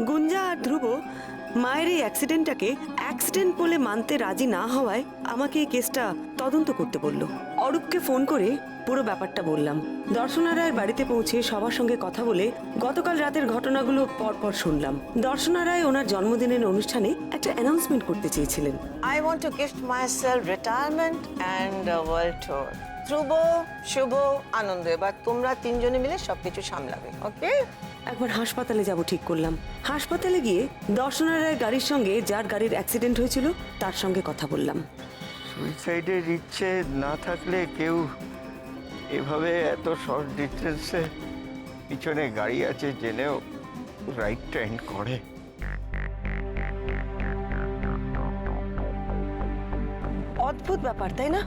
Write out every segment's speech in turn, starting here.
গুঞ্জা আর ধ্রুব মায়ের এই অ্যাক্সিডেন্টটাকে অ্যাক্সিডেন্ট বলে মানতে রাজি না হওয়ায় আমাকে এই কেসটা তদন্ত করতে বলল। অরূপকে ফোন করে পুরো ব্যাপারটা বললাম। দর্শনা রায়ের বাড়িতে পৌঁছে সবার সঙ্গে কথা বলে গতকাল রাতের ঘটনাগুলো পরপর শুনলাম। দর্শনা রায় ওনার জন্মদিনের অনুষ্ঠানে একটা অ্যানাউন্সমেন্ট করতে চেয়েছিলেন। I want to gift myself retirement and a world tour. ধ্রুব, শুভ, আনন্দ, এবার তোমরা তিনজনে মিলে সবকিছু সামলাবে, ওকে? একবার হাসপাতালে যাব ঠিক করলাম। হাসপাতালে গিয়ে দর্শনা রায়ের গাড়ির সঙ্গে যার গাড়ির অ্যাক্সিডেন্ট হয়েছিল তার সঙ্গে কথা বললাম। সুইসাইডের ইচ্ছে না থাকলে কেউ এভাবে এত শর্ট ডিস্টেন্সে পিছনে গাড়ি আছে জেনেও রাইট টার্ন করে। অদ্ভুত ব্যাপার তাই না?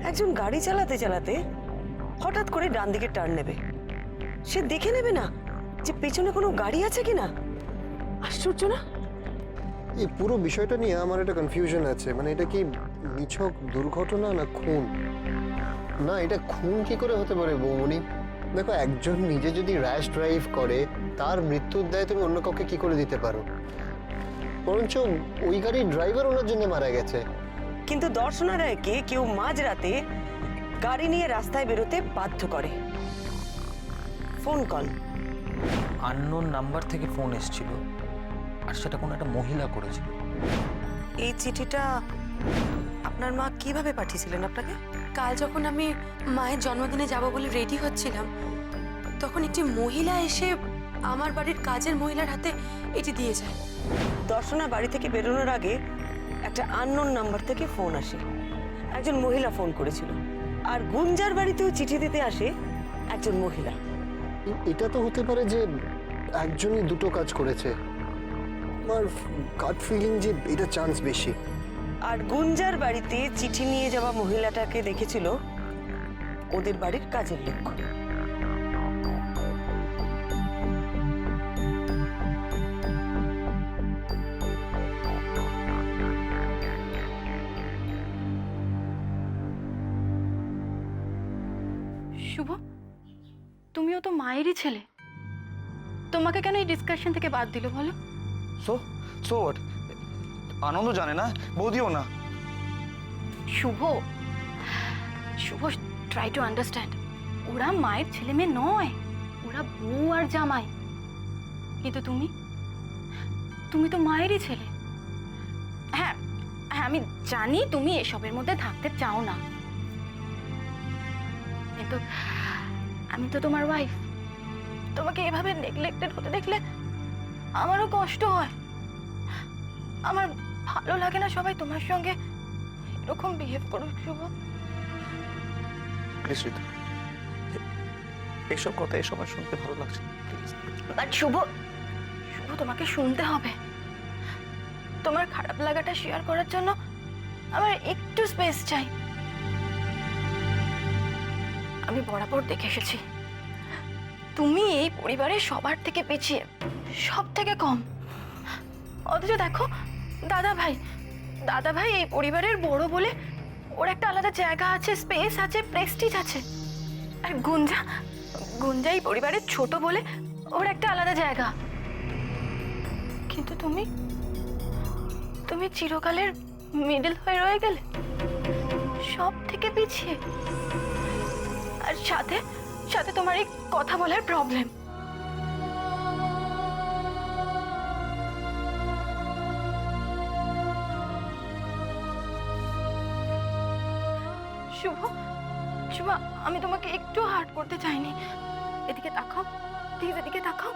একজন গাড়ি চালাতে চালাতে হঠাৎ করে ডান দিকে টার্ন নেবে, সে দেখে নেবে না যে পেছনে কোনো গাড়ি আছে কিনা। আশ্চর্য না? এই পুরো বিষয়টা নিয়ে আমার একটা কনফিউশন আছে। মানে এটা কি নিছক দুর্ঘটনা না খুন? না, এটা খুন কি করে হতে পারে বৌমনি? দেখো, একজন নিজে যদি র্যাশ ড্রাইভ করে তার মৃত্যুর দায় তুমি অন্য কাউকে কি করে দিতে পারো? বরঞ্চ ওই গাড়ির ড্রাইভার ওনার জন্য মারা গেছে। কিন্তু দর্শনা রায়কে কেউ মাঝরাতে গাড়ি নিয়ে রাস্তায় বেরোতে বাধ্য করে। ফোন কল, আননোন নাম্বার থেকে ফোন এসেছিল, আর সেটা কোনো একটা মহিলা করেছিল। এই চিঠিটা আপনার মা কিভাবে পাঠিয়েছিলেন আপনাকে? কাল যখন আমি মায়ের জন্মদিনে যাব বলে রেডি হচ্ছিলাম, তখন একটি মহিলা এসে আমার বাড়ির কাজের মহিলার হাতে এটি দিয়ে যায়। দর্শনা বাড়ি থেকে বেরোনোর আগে একটা আননোন নাম্বার থেকে ফোন আসে, একজন মহিলা ফোন করেছিল। আর গুঞ্জার বাড়িতেও চিঠি দিতে আসে একজন মহিলা। এটা তো হতে পারে যে একজনই দুটো কাজ করেছে। আমার গাট ফিলিং যে এটা চান্স বেশি। আর গুঞ্জার বাড়িতে চিঠি নিয়ে যাওয়া মহিলাটাকে দেখেছিল ওদের বাড়ির কাজের লোক। শুভ, তুমিও তো মায়েরই ছেলে, তোমাকে কেন এই ডিসকাশন থেকে বাদ দিল বলো? So what? আনন্দ জানে না, বৌদিও না। শুভ, ট্রাই টু আন্ডারস্ট্যান্ড। ওরা মায়ের ছেলে মেয়ে নয়, ওরা বউ আর জামাই। কিন্তু তুমি তো মায়েরই ছেলে। হ্যাঁ হ্যাঁ, আমি জানি তুমি এসবের মধ্যে থাকতে চাও না, কিন্তু আমি তো তোমার ওয়াইফ। তোমাকে এভাবে নেগলেক্টেড হতে দেখলে আমারও কষ্ট হয়। আমার ভালো লাগে না সবাই তোমার সঙ্গে এরকম বিহেভ করুক। শুভ, প্লিজ ঋতু, এইসব কথা এই সময় শুনতে ভালো লাগছে না, প্লিজ। বাট শুভ, তোমাকে শুনতে হবে। তোমার খারাপ লাগাটা শেয়ার করার জন্য আমার একটু স্পেস চাই। আমি বরাবর দেখে এসেছি তুমি এই পরিবারের সবার থেকে পিছিয়ে, সব থেকে কম। অথচ দেখো দাদা ভাই এই পরিবারের বড় বলে ওর একটা আলাদা জায়গা আছে, স্পেস আছে, প্রেস্টিজ আছে। আর গুঞ্জা এই পরিবারের ছোট বলে ওর একটা আলাদা জায়গা। কিন্তু তুমি চিরকালের মিডল হয়ে রয়ে গেলে, সব থেকে পিছিয়ে। আর সাথে সাথে তোমার এই কথা বলার প্রবলেম। শুভ, আমি তোমাকে একটু হার্ট করতে চাইনি। এদিকে তাকাও প্লিজ, এদিকে তাকাও।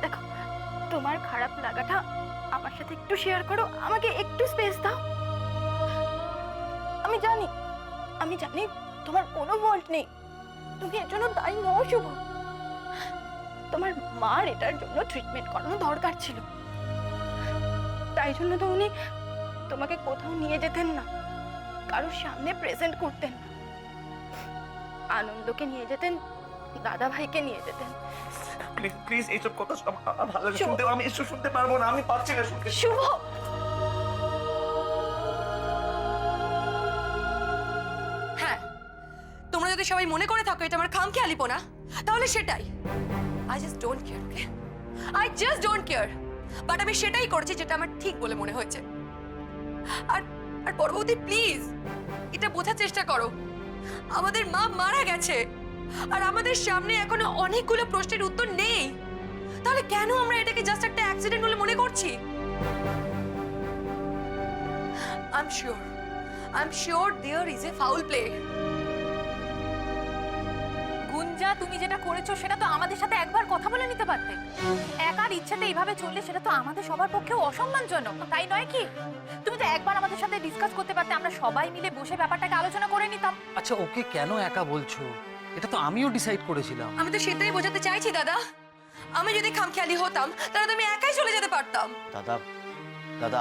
দেখো, তোমার খারাপ লাগাটা আমার সাথে একটু শেয়ার করো, আমাকে একটু স্পেস দাও। আমি জানি তোমার কোনো ফল্ট নেই, তুমি এর জন্য দায়ী নও শুভ। তোমার মার এটার জন্য ট্রিটমেন্ট করানো দরকার ছিল, তাই জন্য তো উনি তোমাকে কোথাও নিয়ে যেতেন না, কারোর সামনে প্রেজেন্ট করতেন না। আনন্দকে নিয়ে যেতেন, দাদা ভাইকে নিয়ে যেতেন। প্লিজ এইসব কথা ভালো শুনতে, আমি এসব শুনতে পারবো না, আমি পারছি না শুনতে। শুভ, হ্যাঁ, তোমরা যদি সবাই সবাই মনে করে থাকো এটা আমার খামখেয়ালিপনা, তাহলে সেটাই। I just don't care, okay? I just don't care. But আমি সেটাই করেছি যেটা আমার ঠিক বলে মনে হয়েছে। আর আর পরবর্তী প্লিজ এটা বোঝার চেষ্টা করো, আমাদের মা মারা গেছে আর আমাদের সামনে এখনো অনেকগুলো প্রশ্নের উত্তর নেই। তাহলে কেন আমরা এটাকে জাস্ট একটা অ্যাক্সিডেন্ট বলে মনে করছি? I'm sure there is a foul play. Gunja, তুমি যেটা করেছো সেটা তো আমাদের সাথে একবার কথা বলে নিতে পারতে। একার ইচ্ছেতে এইভাবে চললে সেটা তো আমাদের সবার পক্ষেও অসম্মানজনক, তাই নয় কি? তুমি তো একবার আমাদের সাথে ডিসকাস করতে পারতে, আমরা সবাই মিলে বসে ব্যাপারটাকে আলোচনা করে নিতাম। আচ্ছা, ওকে কেন একা বলছো? এটা তো আমিও ডিসাইড করেছিলাম। আমি তো সেটাই বোঝাতে চাইছি দাদা। আমি যদি খামখেয়ালি হতাম তাহলে তো আমি একাই চলে যেতে পারতাম। দাদা দাদা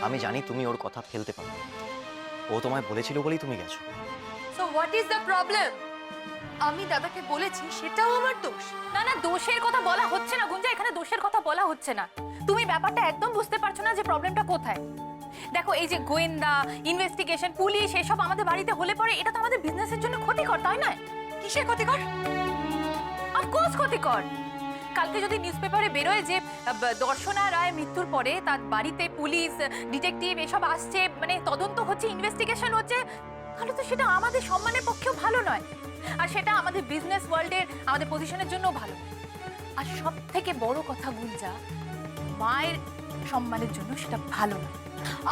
আমি জানি তুমি ওর কথা ফেলতে পারো, ও তোমায় বলেছিল বলেই তুমি গেছো। So what is the problem? আমি দাদাকে বলেছি সেটাও আমার দোষ? না না, দোষের কথা বলা হচ্ছে না গুঞ্জা, এখানে দোষের কথা বলা হচ্ছে না। তুমি ব্যাপারটা একদম বুঝতে পারছো না যে প্রবলেমটা কোথায়। দেখো, এই যে গোয়েন্দা, ইনভেস্টিগেশন, পুলিশ এসব আমাদের বাড়িতে হলে পরে এটা তো আমাদের বিজনেসের জন্য ক্ষতিকর, তাই না? কিসের ক্ষতিকর? অফকোর্স ক্ষতিকর। কালকে যদি নিউজপেপারে বেরোয় যে দর্শনা রায় মৃত্যুর পরে তার বাড়িতে পুলিশ, ডিটেকটিভ এসব আসছে, মানে তদন্ত হচ্ছে, ইনভেস্টিগেশন হচ্ছে, তাহলে তো সেটা আমাদের সম্মানের পক্ষেও ভালো নয়, আর সেটা আমাদের বিজনেস ওয়ার্ল্ডের, আমাদের পজিশনের জন্য ভালো। আর সব থেকে বড় কথা গুঞ্জা, মায়ের সম্মানের জন্য সেটা ভালো না।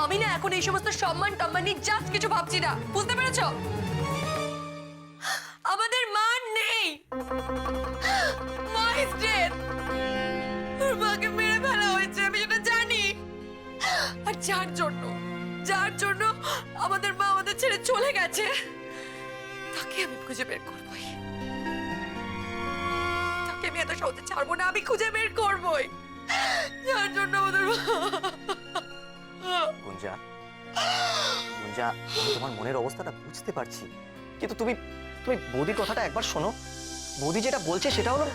আমি না এখন এই সমস্ত সম্মান টম্মান নিয়ে জাস্ট কিছু ভাবছি না, বুঝতে পেরেছো? আমাদের মা নেই, মা ইজ ডেড। ওর মাকে মেরে ফেলা হয়েছে, আমি সেটা জানি। আর যার জন্য আমাদের মা আমাদের ছেড়ে চলে গেছে, তাকে আমি খুঁজে বের করবই। তাকে আমি এত সহজে ছাড়বো না, আমি খুঁজে বের করবই। যার জন্য আমাদের গুঞ্জা গুঞ্জা, আমি তোমার মনের অবস্থাটা বুঝতে পারছি, কিন্তু তুমি বৌদির কথাটা একবার শোনো। বৌদি যেটা বলছে সেটা হলো,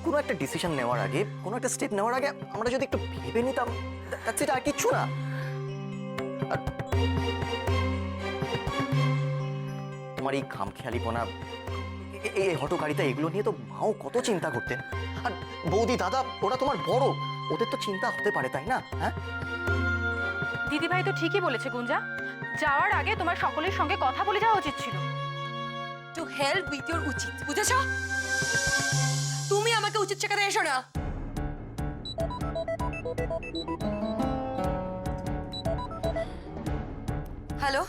কোনো একটা ডিসিশন নেওয়ার আগে, কোনো একটা স্টেপ নেওয়ার আগে আমরা যদি একটু ভেবে নিতাম, সেটা আর কিচ্ছু না। আর তোমার এই খামখেয়ালিপনা, এই হটকারিতা, এগুলো নিয়ে তো মাও কত চিন্তা করতেন। আর বৌদি, দাদা, ওরা তোমার বড়, ওদের তো চিন্তা হতে পারে, তাই না? হ্যাঁ, দিদিভাই তো ঠিকই বলেছে গুঞ্জা, যাওয়ার আগে তোমার সকলের সঙ্গে কথা বলে যাওয়া উচিত ছিল। টু হেল্প উইথ ইওর উচিত, বুঝেছো? তুমি আমাকে উচিত শেখাতে এসো না। হ্যালো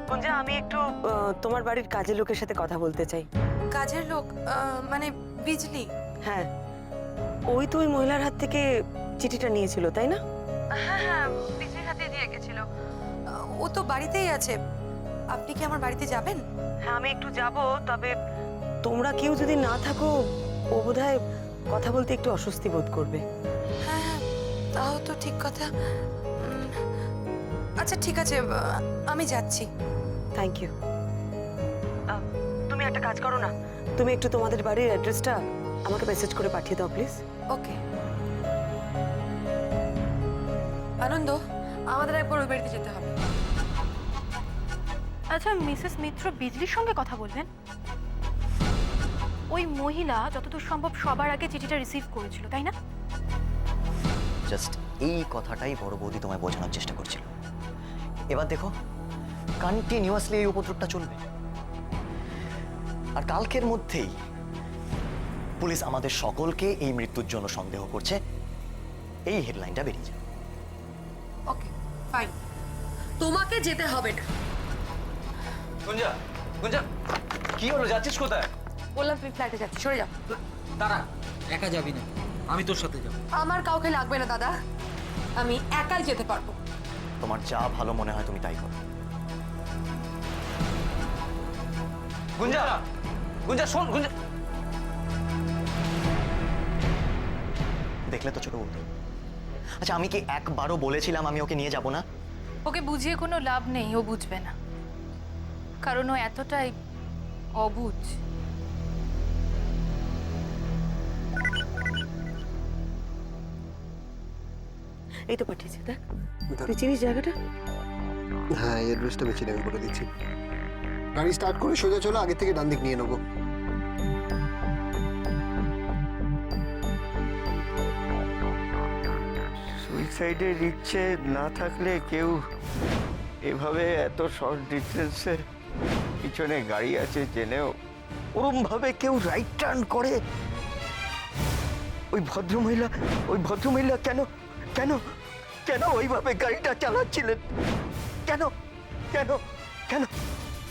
গুঞ্জা, আমি একটু তোমার বাড়ির কাজের লোকের সাথে কথা বলতে চাই। কাজের লোক? মানে বিজলি? হ্যাঁ, ওই তো ওই মহিলার হাত থেকে চিঠিটা নিয়েছিল, তাই না? হ্যাঁ, বিজলির হাতে দিয়ে গেছিল। ও তো বাড়িতেই আছে। আপনি কি আমার বাড়িতে যাবেন? হ্যাঁ, আমি একটু যাব, তবে তোমরা কেউ যদি না থাকো, ও বোধহয় কথা বলতে একটু অস্বস্তি বোধ করবে। হ্যাঁ, তাও তো ঠিক কথা। আচ্ছা ঠিক আছে, আমি যাচ্ছি। Thank you. তুমি একটা কাজ করো না, তুমি একটু তোমাদের বাড়ির অ্যাড্রেসটা আমাকে মেসেজ করে পাঠিয়ে দাও প্লিজ। ওকে। আনন্দ, আমাদের একবার ওই বাড়িতে যেতে হবে। আচ্ছা, মিসেস মিত্র বিজলির সঙ্গে কথা বলবেন? ওই মহিলা যতদূর সম্ভব সবার আগে চিঠিটা রিসিভ করেছিল, তাই না? জাস্ট এই কথাটাই বড় বৌদি তোমায় বোঝানোর চেষ্টা করছিল। এবার দেখো, কন্টিনিউয়াসলি এই উপদ্রবটা চলবে, আর কালকের মধ্যেই পুলিশ আমাদের সকলকে এই মৃত্যুর জন্য সন্দেহ করছে, এই হেডলাইনটা বেরিয়ে যাবে। ওকে, ফাইন, তোমাকে যেতে হবে না। গুঞ্জা, গুঞ্জা, কি হলো, যাচ্ছিস কোথায়? বললাম তুমি ফ্ল্যাটে যাচ্ছি, সরে যাও। দাঁড়া, একা যাবি না, আমি তোর সাথে যাব। আমার কাউকে লাগবে না দাদা, আমি একাই যেতে পারবো। তোমার যা ভালো মনে হয় তুমি তাই করো। গুঞ্জা, গুঞ্জা শোন, গুঞ্জা। দেখলে তো ছোট বৌদি, আচ্ছা আমি কি একবারও বলেছিলাম আমি ওকে নিয়ে যাব না? ওকে বুঝিয়ে কোনো লাভ নেই, ও বুঝবে না, কারণ ও এতটাই অবুঝ। এই তো পাঠিয়েছি, দেখ। তুই চিনিস জায়গাটা? হ্যাঁ, এই অ্যাড্রেসটা বেশি আমি বলে দিচ্ছি। গাড়ি স্টার্ট করে সোজা চলো, আগে থেকে ডান দিক নিয়ে নেবো। সুইসাইডের ইচ্ছে না থাকলে কেউ এভাবে এত শর্ট ডিস্টেন্সের পিছনে গাড়ি আছে জেনেও ওরমভাবে কেউ রাইট টার্ন করে? ওই ভদ্রমহিলা কেন কেন কেন ওইভাবে গাড়িটা চালাচ্ছিলেন? কেন কেন কেন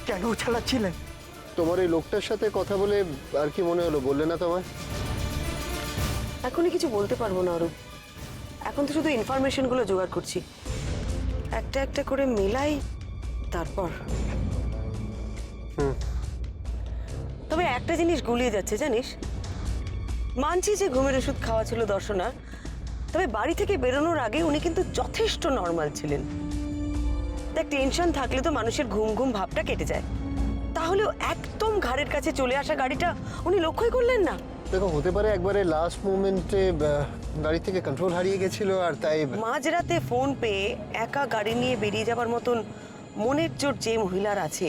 কেন চালাচ্ছিলেন? তোমার এই লোকটার সাথে কথা বলে আর কি মনে হলো, বললে না তোমায়? এখনই কিছু বলতে পারবো না অরূপ, এখন তো শুধু ইনফরমেশনগুলো জোগাড় করছি, একটা একটা করে মেলাই তারপর। তবে একটা জিনিস গুলিয়ে যাচ্ছে জানিস, মানছি যে ঘুমের ওষুধ খাওয়া ছিল দর্শনার, তবে বাড়ি থেকে বেরোনোর আগে উনি কিন্তু যথেষ্ট নর্মাল ছিলেন। দেখ, টেনশন থাকলে তো মানুষের ঘুম ঘুম ভাবটা কেটে যায়, তাহলেও একদম ঘাড়ের কাছে চলে আসা গাড়িটা উনি লক্ষ্যই করলেন না। দেখো, হতে পারে একবারে লাস্ট মোমেন্টে গাড়ি থেকে কন্ট্রোল হারিয়ে গেছিল, আর তাই মাঝরাতে ফোন পেয়ে একা গাড়ি নিয়ে বেরিয়ে যাবার মতন মনের জোর যে মহিলার আছে,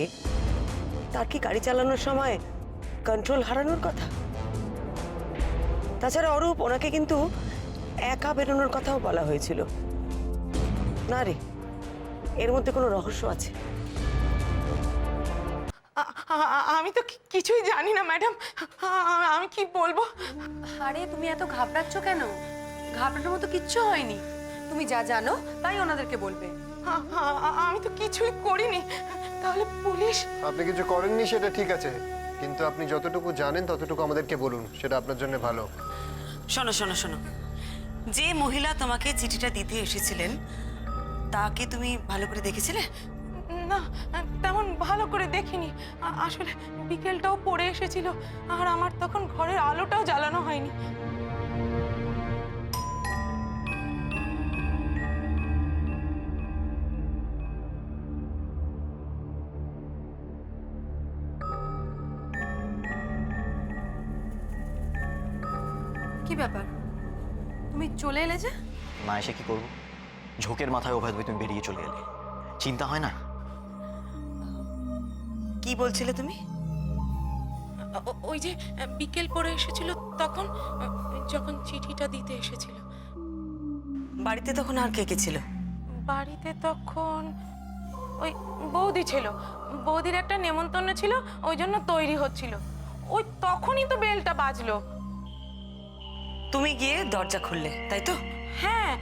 তার কি গাড়ি চালানোর সময় কন্ট্রোল হারানোর কথা? তাছাড়া অরূপ, ওনাকে কিন্তু একা বেরোনোর কথাও বলা হয়েছিল। না রে, এর মধ্যে কোনো রহস্য আছে। আমি তো কিছুই জানি না ম্যাডাম, আমি কি বলবো? আরে তুমি এত ঘাবড়াচ্ছ কেন? ঘাবড়ানোর মতো কিচ্ছু হয়নি। তুমি যা জানো তাই ওনাদেরকে বলবে। আমি তো কিছুই করিনি, তাহলে পুলিশ? আপনি কিছু করেননি সেটা ঠিক আছে, কিন্তু আপনি যতটুকু জানেন ততটুকু আমাদেরকে বলুন, সেটা আপনার জন্য ভালো। শোনো শোনো শোনো, যে মহিলা তোমাকে চিঠিটা দিতে এসেছিলেন তাকে তুমি ভালো করে দেখেছিলে? না, তেমন ভালো করে দেখিনি। আসলে বিকেলটাও পড়ে এসেছিল, আর আমার তখন ঘরের আলোটাও জ্বালানো হয়নি। কি ব্যাপার, তুমি চলে এলে যে? না এসে কি করবো? ঝোঁকের মাথায় অভয় তুমি বেরিয়ে চলে এলে, চিন্তা হয় না? কি বলছিলে তুমি? ওই যে বিকেল পড়ে এসেছিল তখন, যখন চিঠিটা দিতে এসেছিল। বাড়িতে তখন আর কে কে ছিল? বাড়িতে তখন ওই বৌদি ছিল, বৌদির একটা নেমন্তন্ন ছিল, ওই জন্য তৈরি হচ্ছিল। ওই তখনই তো বেলটা বাজলো। তুমি গিয়ে দরজা খুললে, তাই তো? হ্যাঁ,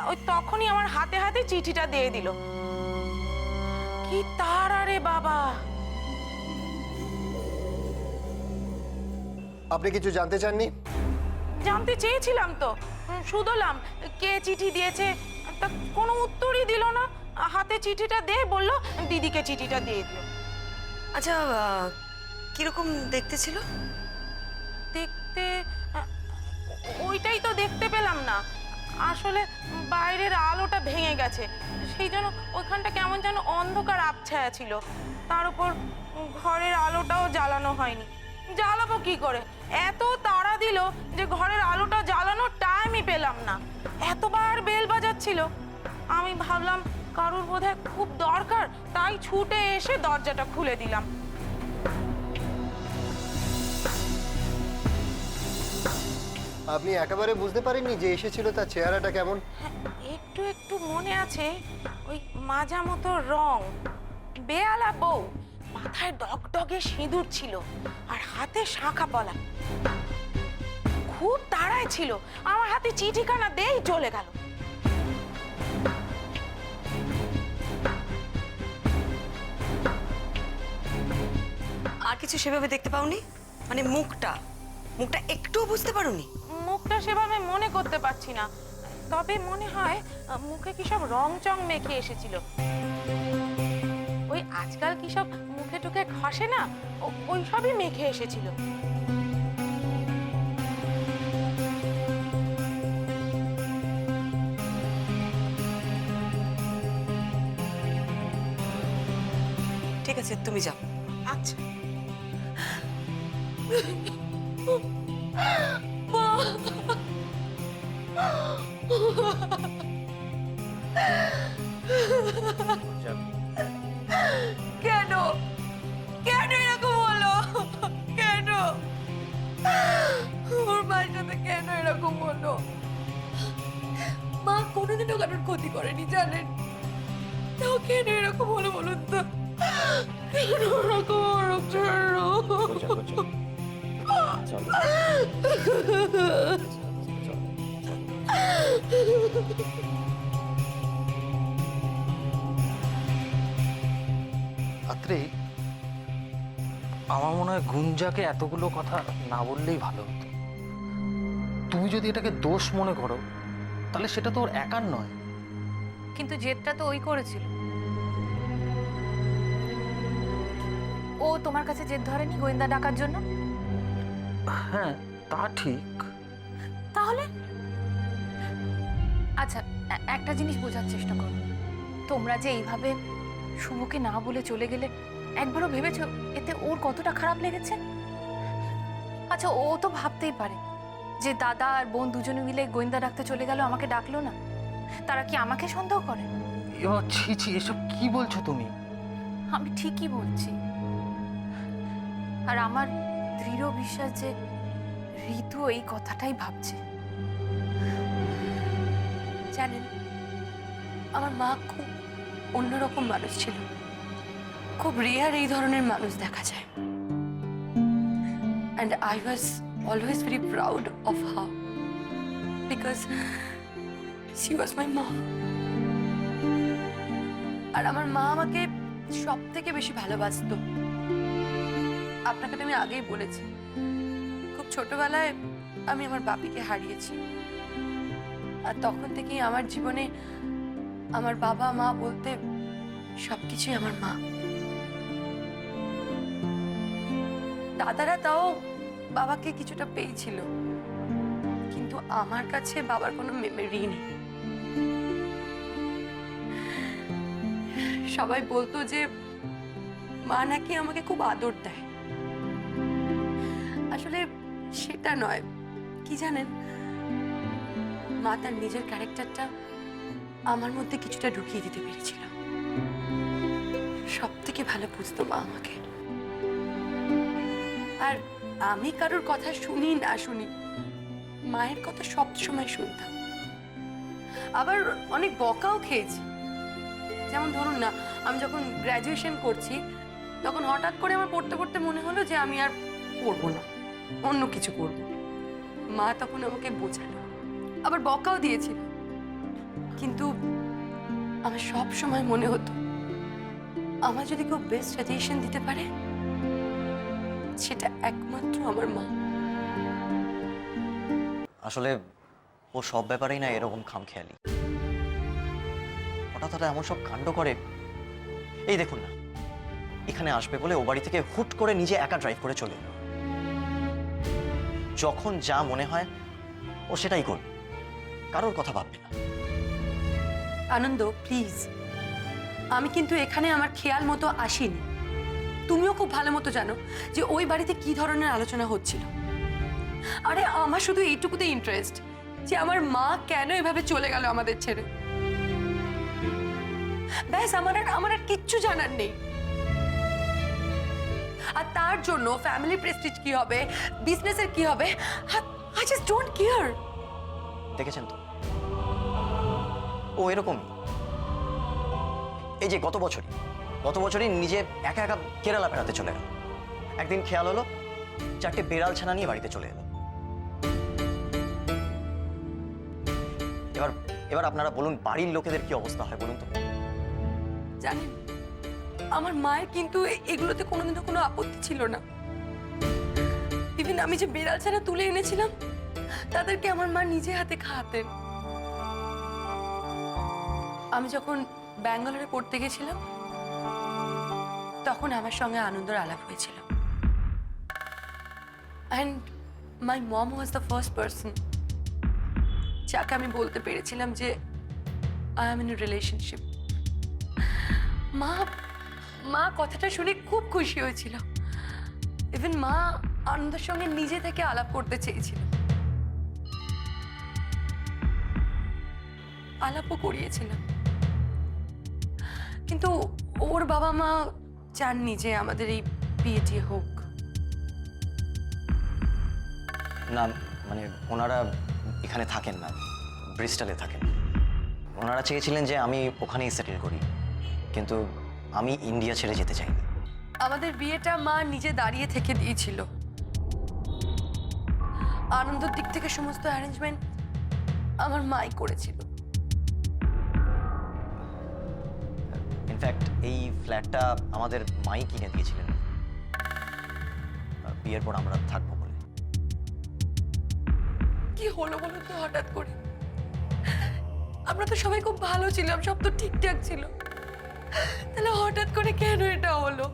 ওই তখনই আমার হাতে হাতে চিঠিটা দিয়ে দিল। কি তাড়া রে বাবা! আপনি কিছু জানতে চাননি? জানতে চেয়েছিলাম তো, শুধলাম কে চিঠি দিয়েছে, তা কোনো উত্তরই দিল না। হাতে চিঠিটা দিয়ে বললো দিদিকে চিঠিটা দিয়ে দিও। আচ্ছা, কিরকম দেখতে ছিল? দেখতে ওইটাই তো দেখতে পেলাম না। আসলে বাইরের আলোটা ভেঙে গেছে, সেই জন্য ওইখানটা কেমন যেন অন্ধকার আবছায়া ছিল। তার উপর ঘরের আলোটাও জ্বালানো হয়নি। জ্বালাবো কি করে? এত তাড়া দিল যে ঘরের আলোটা জ্বালানোর টাইমই পেলাম না। এতবার বেল বাজাচ্ছিল, আমি ভাবলাম কারুর বোধহয় খুব দরকার, তাই ছুটে এসে দরজাটা খুলে দিলাম। আপনি একেবারে বুঝতে পারেননি যে এসেছিল তার চেহারাটা কেমন? হ্যাঁ, একটু একটু মনে আছে, ওই মাজা মতো রং, বেয়ালা বউ, মাথায় ডগডগে সিঁদুর ছিল, আর হাতে শাঁখা পলা। খুব তাড়ায় ছিল, আমার হাতে চিঠিখানা দেই চলে গেল। আর কিছু সেভাবে দেখতে পাওনি? মানে মুখটা মুখটা একটুও বুঝতে পারোনি? মুখটা সেভাবে মনে করতে পারছি না, তবে মনে হয় মুখে কি সব রং চং মেখে এসেছিল। ওই আজকাল কি সব মুখে টুকে ঘষে না, ওই সবই মেখে এসেছিল। ঠিক আছে, তুমি যাও। আচ্ছা। কেন কেন ওর মায়ের সাথে কেন এরকম হলো? মা কোনোদিনও কারোর ক্ষতি করেনি জানেন, তাও কেন এরকম হলো বলুন তো? কেন এরকম হলো? আত্রে, আমার মনে হয় গুঞ্জাকে এতগুলো কথা না বললেই ভালো হতো। তুমি যদি এটাকে দোষ মনে করো তাহলে সেটা তো ওর একার নয়। কিন্তু জেদটা তো ওই করেছিল। ও তোমার কাছে জেদ ধরেনি গোয়েন্দা ডাকার জন্য? হ্যাঁ, তা ঠিক। তাহলে আচ্ছা, একটা জিনিস বোঝার চেষ্টা করো। তোমরা যে এইভাবে শুভকে না বলে চলে গেলে, একবারও ভেবেছো এতে ওর কতটা খারাপ লেগেছে? আচ্ছা, ও তো ভাবতেই পারে যে দাদা আর বোন দুজনে মিলে গোয়েন্দা ডাকতে চলে গেল, আমাকে ডাকলো না। তারা কি আমাকে সন্দেহ করে? এবার ছি ছি, এসব কি বলছো তুমি? আমি ঠিকই বলছি। আর আমার দৃঢ় বিশ্বাস যে ঋতু এই কথাটাই ভাবছে। জানেন, আমার মা খুব অন্যরকম মানুষ ছিল। খুব রেয়ার এই ধরনের মানুষ দেখা যায়। And I was always very proud of her because she was my mom. আর আমার মা আমাকে সব থেকে বেশি ভালোবাসতো। আপনাকে তো আমি আগেই বলেছি, খুব ছোটবেলায় আমি আমার বাপিকে হারিয়েছি। আর তখন থেকেই আমার জীবনে আমার বাবা মা বলতে সবকিছুই আমার মা। দাদারা তাও বাবাকে কিছুটা পেয়েছিল, কিন্তু আমার কাছে বাবার কোনো মেমোরি নেই। সবাই বলতো যে মা নাকি আমাকে খুব আদর দেয়। আসলে সেটা নয়, কি জানেন, মা তার নিজের ক্যারেক্টারটা আমার মধ্যে কিছুটা ঢুকিয়ে দিতে পেরেছিল। সব থেকে ভালো বুঝতো মা আমাকে। আর আমি কারোর কথা শুনি না শুনি, মায়ের কথা সব সময় শুনতাম। আবার অনেক বকাও খেয়েছি। যেমন ধরুন না, আমি যখন গ্র্যাজুয়েশন করছি তখন হঠাৎ করে আমার পড়তে পড়তে মনে হলো যে আমি আর পড়বো না, অন্য কিছু করব। মা তখন আমাকে বোঝালো, আবার বকাও দিয়েছিল। কিন্তু আমার সব সময় মনে হতো আমার যদি কেউ বেস্ট সাজেশন দিতে পারে সেটা একমাত্র আমার মা। আসলে ও সব ব্যাপারেই না এরকম খামখেয়ালি। হঠাৎ হঠাৎ এমন সব কাণ্ড করে। এই দেখুন না, এখানে আসবে বলে ও বাড়ি থেকে হুট করে নিজে একা ড্রাইভ করে চলে এলো। যখন যা মনে হয় ও সেটাই করবে, কারোর কথা ভাববে না। আনন্দ, প্লিজ, আমি কিন্তু এখানে আমার খেয়াল মতো আসিনি। তুমিও খুব ভালো মতো জানো যে ওই বাড়িতে কি ধরনের আলোচনা হচ্ছিল। আরে আমার শুধু এইটুকুতে ইন্টারেস্ট যে আমার মা কেন এভাবে চলে গেল আমাদের ছেড়ে। ব্যাস, আমার আর কিচ্ছু জানার নেই। আর তার জন্য ফ্যামিলি প্রেস্টিজ কি হবে, বিজনেসের কি হবে, আই জাস্ট ডোন্ট কেয়ার। দেখেছেন তো, ও এরকমই। এই যে গত বছরই নিজে একা একা কেরালা বেড়াতে চলে গেল। একদিন খেয়াল হলো 4টে বেড়াল ছানা নিয়ে বাড়িতে চলে এলো। এবার আপনারা বলুন, বাড়ির লোকেদের কি অবস্থা হয় বলুন তো। জানেন, আমার মায়ের কিন্তু এগুলোতে কোনোদিনও কোনো আপত্তি ছিল না। ইভেন আমি যে বেড়াল ছানা তুলে এনেছিলাম তাদেরকে আমার মা নিজে হাতে খাওয়াতেন। আমি যখন ব্যাঙ্গালোরে পড়তে গেছিলাম তখন আমার সঙ্গে আনন্দর আলাপ হয়েছিল। And my mom was the first person যাকে আমি বলতে পেরেছিলাম যে I am in a relationship. মা কথাটা শুনে খুব খুশি হয়েছিল। ইভেন মা আনন্দের সঙ্গে নিজে থেকে আলাপ করতে চেয়েছিল, আলাপও করিয়েছিলাম। কিন্তু ওর বাবা মা চাননি যে আমাদের এই বিয়েটি হোক। না মানে ওনারা এখানে থাকেন না, ব্রিস্টলে থাকেন। ওনারা চেয়েছিলেন যে আমি ওখানেই সেটেল করি, কিন্তু আমি ইন্ডিয়া ছেড়ে যেতে চাই না। আমাদের বিয়েটা মা নিজে দাঁড়িয়ে থেকে দিয়েছিল। আনন্দের দিক থেকে সমস্ত অ্যারেঞ্জমেন্ট আমার মাই করেছিল। ইনফ্যাক্ট এই ফ্ল্যাটটা আমাদের মাই কিনে দিয়েছিলেন বিয়ের পর আমরা থাকবো বলে। কি হলো বলো তো হঠাৎ করে? আমরা তো সবাই খুব ভালো ছিলাম, সব তো ঠিকঠাক ছিল, তাহলে হঠাৎ করে কেন এটা হলো?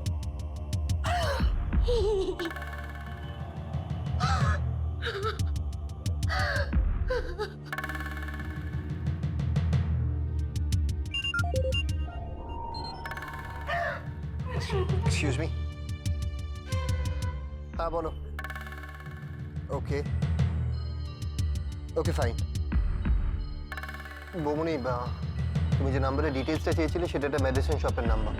Excuse me. হ্যাঁ বলো। ওকে ওকে ফাইন। বৌমনি, তুমি যে নাম্বারে ডিটেলসটা চেয়েছিলে সেটা একটা মেডিসিন শপের নাম্বার।